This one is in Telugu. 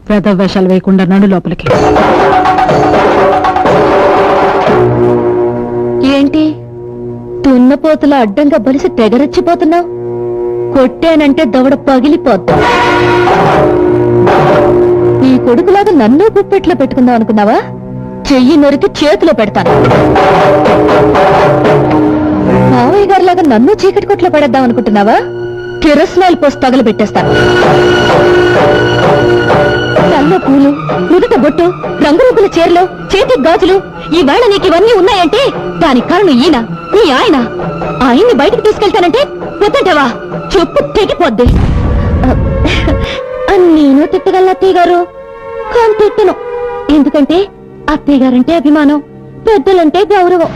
పెద్ద వేషాలు వేయకుండా నడు లోపలికి. ఏంటి తున్నపోతుల అడ్డంగా బలిసి తెగరచ్చిపోతున్నావు? కొట్టానంటే దవడ పగిలిపోద్దా. నీ కొడుకులాగా నన్ను గుప్పెట్లో పెట్టుకుందాం అనుకున్నావా? చెయ్యి నరికి చేతిలో పెడతాను. మావయ్య గారిలాగా నన్ను చీకటి కొట్లో పడేద్దాం అనుకుంటున్నావా? కిరసనాయిల్ పోసి తగలు పెట్టేస్తాను. తల్లో పూలు, నుదుట బొట్టు, రంగురంగుల చీరలు, చేతి గాజులు, ఈవేళ నీకు ఇవన్నీ ఉన్నాయంటే దానికి కారణం ఈయన, నీ ఆయన. ఆయన్ని బయటకు తీసుకెళ్తానంటే వద్దంటావా? చెప్పు తెగిపోద్ది. నేను తిట్టగలను అత్తయ్య గారు, కానీ తిట్టను. ఎందుకంటే అత్తయ్య గారంటే అభిమానం, పెద్దలంటే గౌరవం.